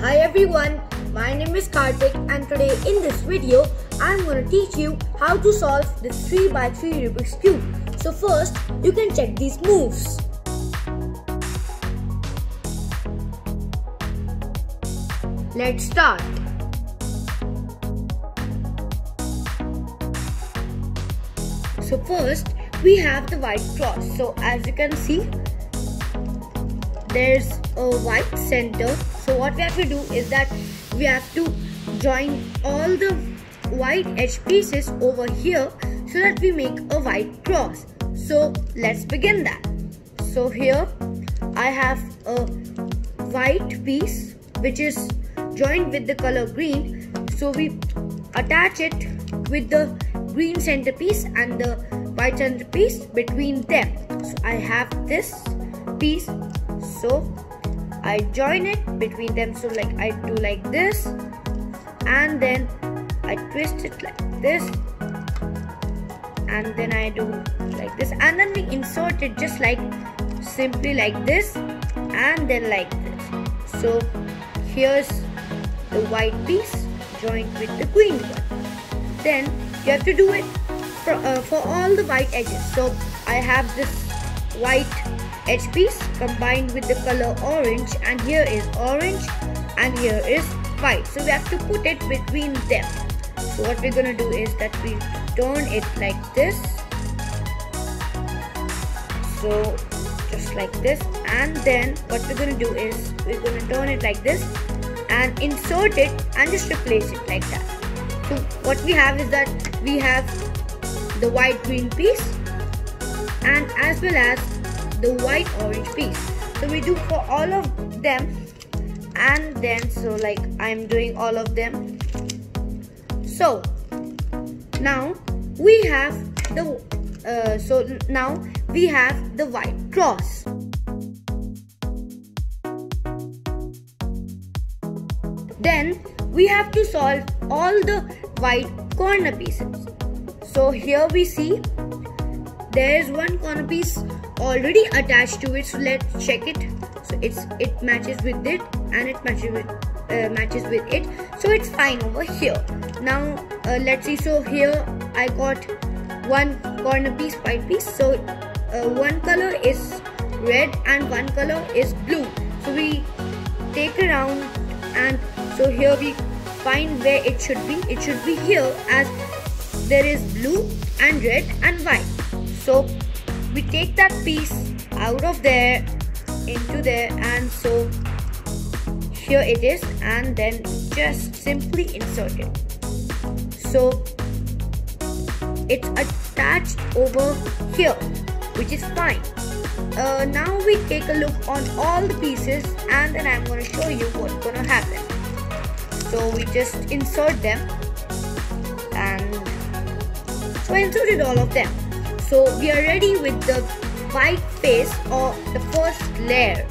Hi everyone, my name is Karthik and today in this video I'm going to teach you how to solve this 3x3 Rubik's Cube. So first you can check these moves. Let's start. So first we have the white cross. So as you can see, there's a white center. So what we have to do is that we have to join all the white edge pieces over here so that we make a white cross. So let's begin that. So here I have a white piece which is joined with the color green. So we attach it with the green centerpiece and the white centerpiece between them. So I have this piece. So I join it between them, so like I do like this, and then I twist it like this, and then I do like this, and then we insert it just like simply like this, and then like this. So here's the white piece joined with the green one. Then you have to do it for all the white edges. So I have this white edge piece combined with the color orange, and here is orange and here is white. So we have to put it between them. So what we're gonna do is that we turn it like this. So just like this, and then what we're gonna do is we're gonna turn it like this and insert it and just replace it like that. So what we have is that we have the white green piece and as well as the white orange piece. So we do for all of them, and then so like I'm doing all of them. So now we have the white cross. Then we have to solve all the white corner pieces. So here we see there is one corner piece already attached to it, so let's check it. So it matches with it and it matches with it, so it's fine over here. Now let's see. So here I got one corner piece, white piece. So one color is red and one color is blue. So we take around, and so here we find where it should be. It should be here, as there is blue and red and white. So we take that piece out of there into there, and so here it is, and then just simply insert it. So it's attached over here, which is fine. Now we take a look on all the pieces, and then I'm going to show you what's going to happen. So we just insert them, and so I inserted all of them. So we are ready with the white face, or the first layer.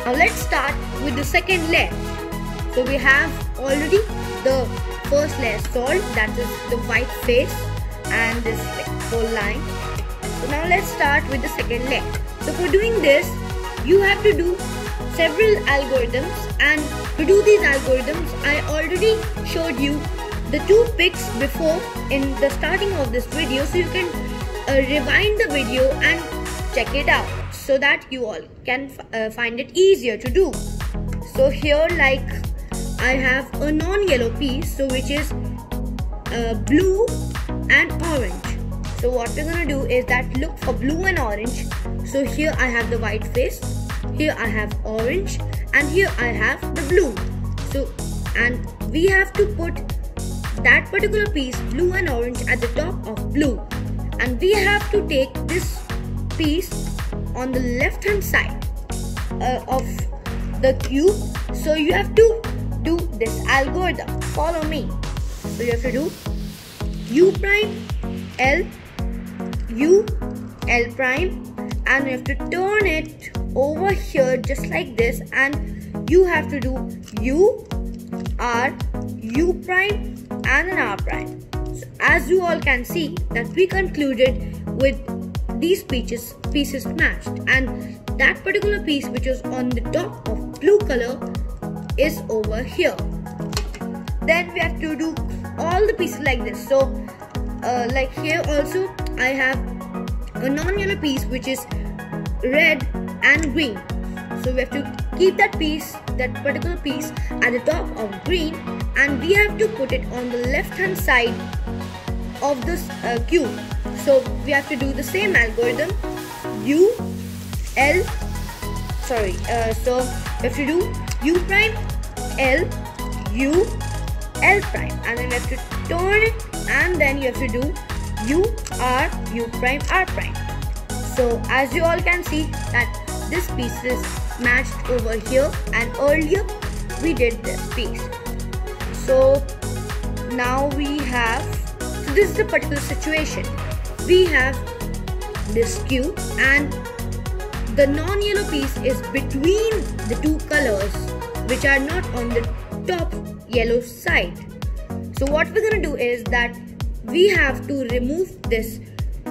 Now let's start with the second layer. So we have already the first layer solved, that is the white face and this like whole line. So now let's start with the second layer. So for doing this, you have to do several algorithms, and to do these algorithms I already showed you the two pics before in the starting of this video, so you can rewind the video and check it out so that you all can find it easier to do. So here like I have a non-yellow piece, so which is blue and orange. So what we're gonna do is that look for blue and orange. So here I have the white face, here I have orange, and here I have the blue. So and we have to put that particular piece, blue and orange, at the top of blue, and we have to take this piece on the left hand side of the cube. So you have to do this algorithm. Follow me. So you have to do U prime L, U L prime, and you have to turn it over here just like this, and you have to do U R, U prime, and an R prime. So as you all can see that we concluded with these pieces matched, and that particular piece which is on the top of blue color is over here. Then we have to do all the pieces like this. So like here also I have a non-yellow piece which is red and green. So we have to keep that particular piece at the top of green, and we have to put it on the left hand side of this cube. So we have to do the same algorithm. So we have to do U prime, L, U, L prime, and then we have to turn it, and then you have to do U, R, U prime, R prime. So as you all can see that this piece is matched over here, and earlier we did this piece. So now we have, so this is the particular situation. We have this cube and the non-yellow piece is between the two colors which are not on the top yellow side. So what we're gonna do is that we have to remove this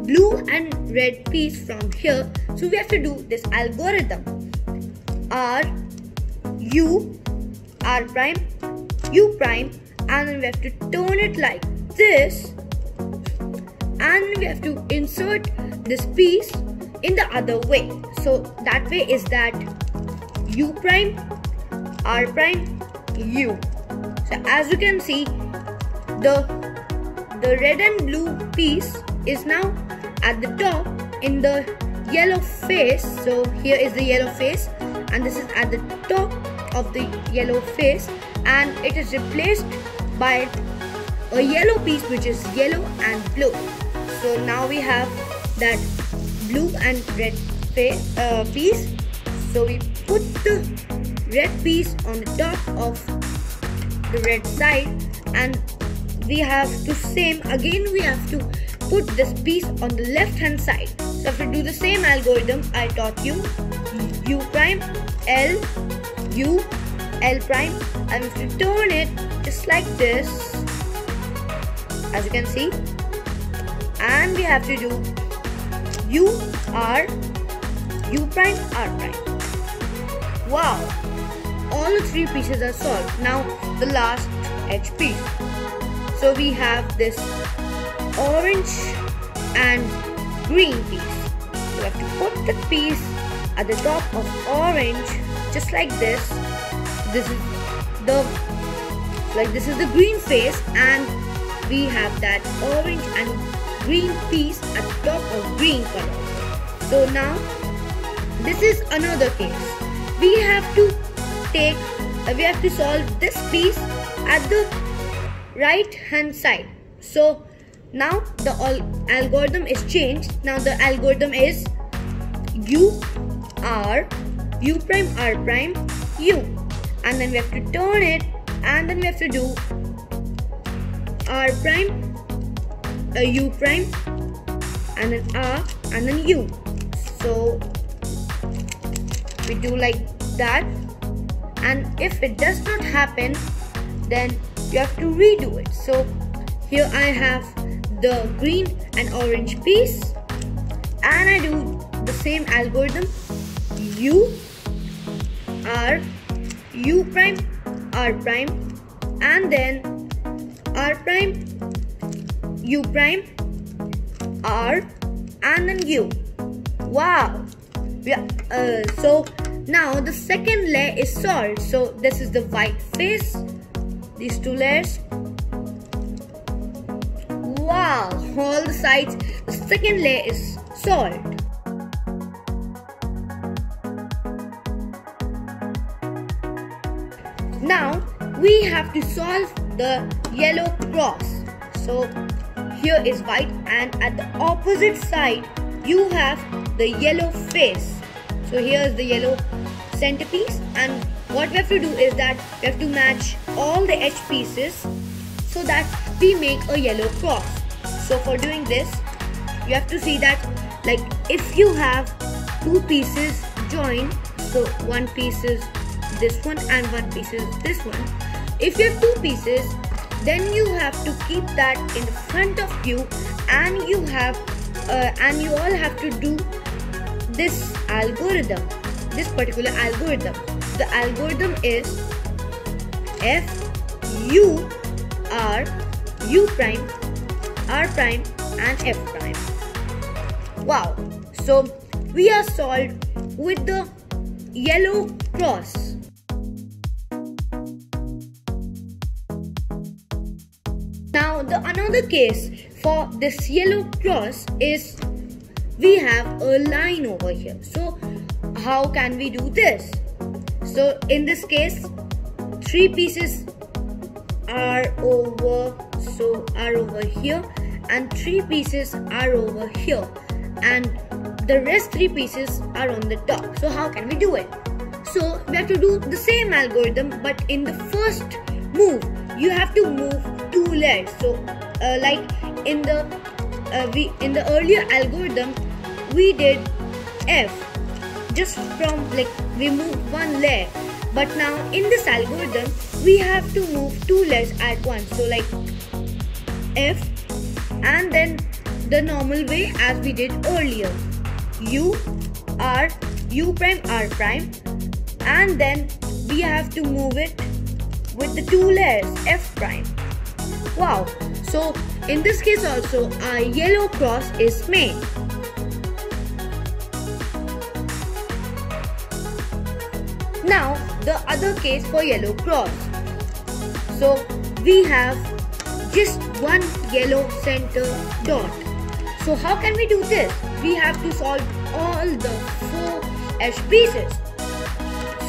blue and red piece from here. So we have to do this algorithm. R, U, R prime, U prime, and then we have to turn it like this, and we have to insert this piece in the other way. So that way is that U prime, R prime, U. So as you can see, the red and blue piece is now at the top in the yellow face. So here is the yellow face, and this is at the top of the yellow face, and it is replaced by a yellow piece which is yellow and blue. So now we have that blue and red piece. So we put the red piece on the top of the red side, and we have to we have to put this piece on the left hand side. So if you do the same algorithm I taught you, U prime, L, U, L prime, and if you turn it just like this, as you can see, and we have to do U, R, U prime, R prime. Wow! All the three pieces are solved. Now the last edge piece. So we have this orange and green piece. So we have to put the piece at the top of orange just like this. This is the green face, and we have that orange and green piece at the top of green color. So now this is another case. We have to solve this piece at the right hand side. So now the algorithm is changed. Now the algorithm is U, R, U prime, R prime, U, and then we have to turn it, and then we have to do R prime, U prime, and then R, and then U. So we do like that, and if it does not happen, then you have to redo it. So here I have the green and orange piece, and I do the same algorithm, U, R, U prime, R prime, and then R prime, U prime, R, and then U. Wow! So now the second layer is solved. So this is the white face, these two layers. Wow! All the sides, the second layer is solved. Now we have to solve the yellow cross. So here is white, and at the opposite side you have the yellow face. So here is the yellow centerpiece, and what we have to do is that we have to match all the edge pieces so that we make a yellow cross. So for doing this, you have to see that, like, if you have two pieces joined, so one piece is this one and one piece is this one. If you have two pieces, then you have to keep that in the front of you, and you all have to do this algorithm. this particular algorithm. The algorithm is F U R U prime R prime and F prime. Wow, so we are solved with the yellow cross. Now the another case for this yellow cross is we have a line over here. So how can we do this? So in this case, 3 pieces are over here and 3 pieces are over here, and the rest 3 pieces are on the top. So how can we do it? So we have to do the same algorithm, but in the first move you have to move 2 layers. So like in the earlier algorithm we did F just from like we moved 1 layer, but now in this algorithm we have to move 2 layers at once. So like F and then the normal way as we did earlier, U prime R prime, and then we have to move it with the 2 layers F prime. Wow, so in this case also our yellow cross is made. Now the other case for yellow cross. So we have just 1 yellow center dot. So how can we do this? We have to solve all the 4 edge pieces.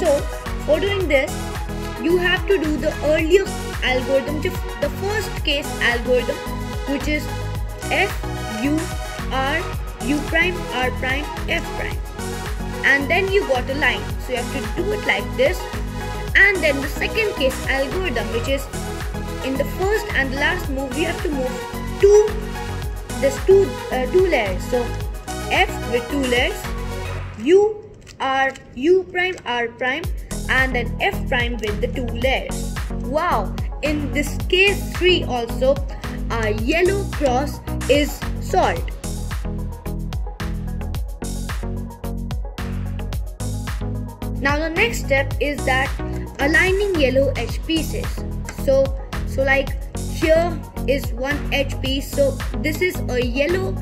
So for doing this, you have to do the earlier algorithm, the first case algorithm, which is F U R U prime R prime F prime, and then you got a line. So you have to do it like this, and then the second case algorithm, which is in the first and the last move we have to move two layers. So F with 2 layers, U prime R prime, and then F prime with the 2 layers. Wow, in this case 3 also our yellow cross is solved. Now the next step is that aligning yellow edge pieces. So like here is 1 edge piece. So this is a yellow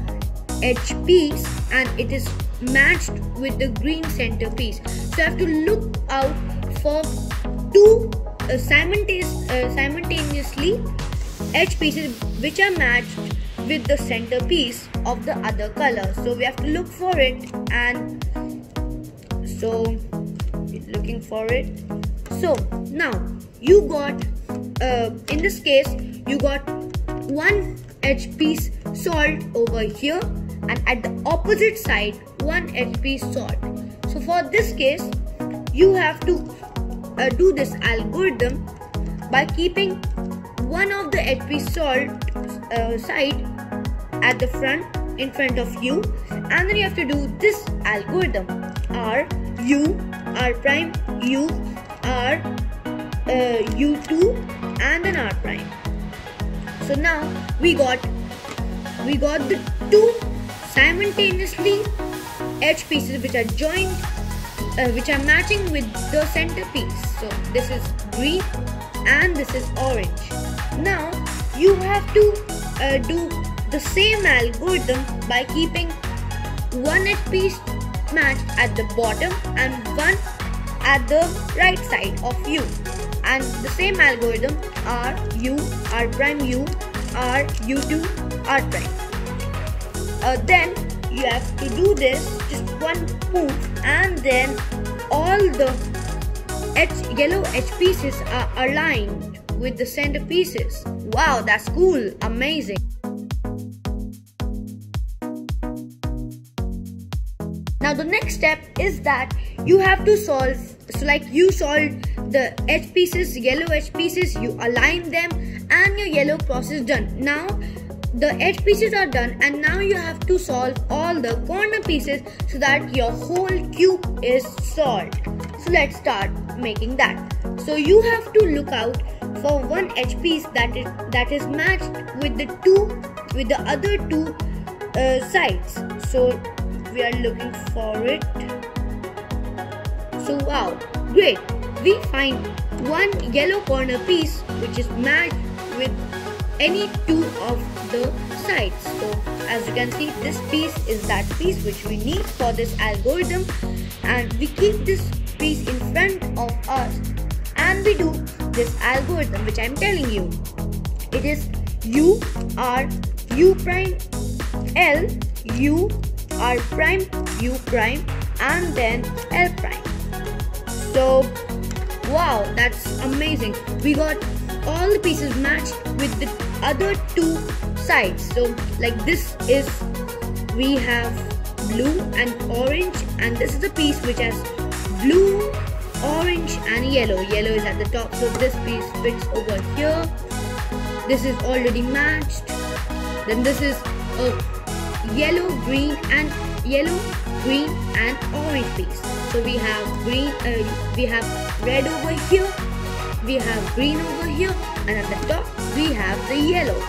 edge piece and it is matched with the green center piece. So I have to look out for 2 simultaneously edge pieces which are matched with the center piece of the other color. So we have to look for it, and so looking for it. So now you got in this case you got 1 edge piece solved over here, and at the opposite side 1 edge piece solved. So for this case you have to do this algorithm by keeping one of the edge piece solved side at the front in front of you, and then you have to do this algorithm R U R prime U R U2 and then R prime. So now we got the 2 simultaneously edge pieces which are joined, which are matching with the center piece. So this is green and this is orange. Now you have to do the same algorithm by keeping 1 edge piece matched at the bottom and 1 at the right side of U, and the same algorithm R U R prime U R U2 R prime. Then you have to do this just 1 move, and then all the yellow edge pieces are aligned with the center pieces. Wow, that's cool, amazing. Now the next step is that you have to solve, so like you solve the edge pieces, yellow edge pieces, you align them, and your yellow cross is done. Now the edge pieces are done, and now you have to solve all the corner pieces so that your whole cube is solved. So let's start making that. So you have to look out for 1 edge piece that is matched with the other 2 sides. So we are looking for it. So wow, great. We find one yellow corner piece which is matched with any two of the sides. So as you can see, this piece is that piece which we need for this algorithm, and we keep this piece in front of us and we do this algorithm which I'm telling you. It is U R U prime L U R prime U prime and then L prime. So wow, that's amazing. We got all the pieces matched with the other two sides. So like this is, we have blue and orange, and this is the piece which has blue, orange and yellow. Yellow is at the top, so this piece fits over here. This is already matched. Then this is a yellow, green and orange piece. So we have green, we have red over here, we have green over here, and at the top we have the yellow.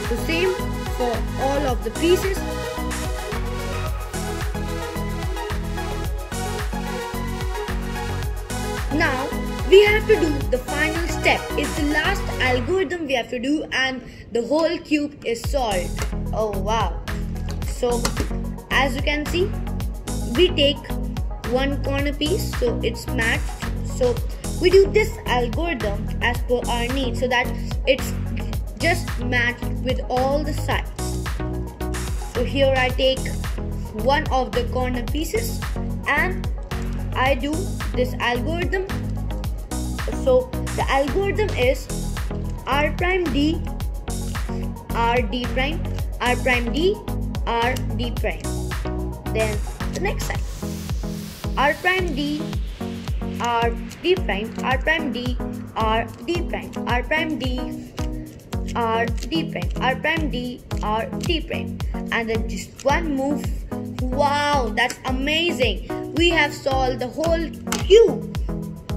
So same for all of the pieces. Now we have to do the final step. It's the last algorithm we have to do, and the whole cube is solved. Oh wow. So as you can see, we take one corner piece, so it's matched. So we do this algorithm as per our need so that it's just matched with all the sides. So here I take one of the corner pieces and I do this algorithm. So the algorithm is R prime D, R D prime, R prime D, R D prime. Then the next side, R prime D, R D prime, R prime D, R D prime, R prime D, R D prime, R prime D, R D prime, and then just one move. Wow, that's amazing. We have solved the whole cube.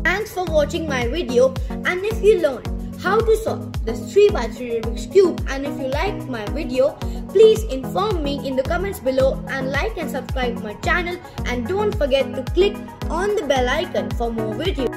Thanks for watching my video, and if you learned how to solve this 3x3 Rubik's Cube, and if you like my video, please inform me in the comments below and like and subscribe my channel, and don't forget to click on the bell icon for more videos.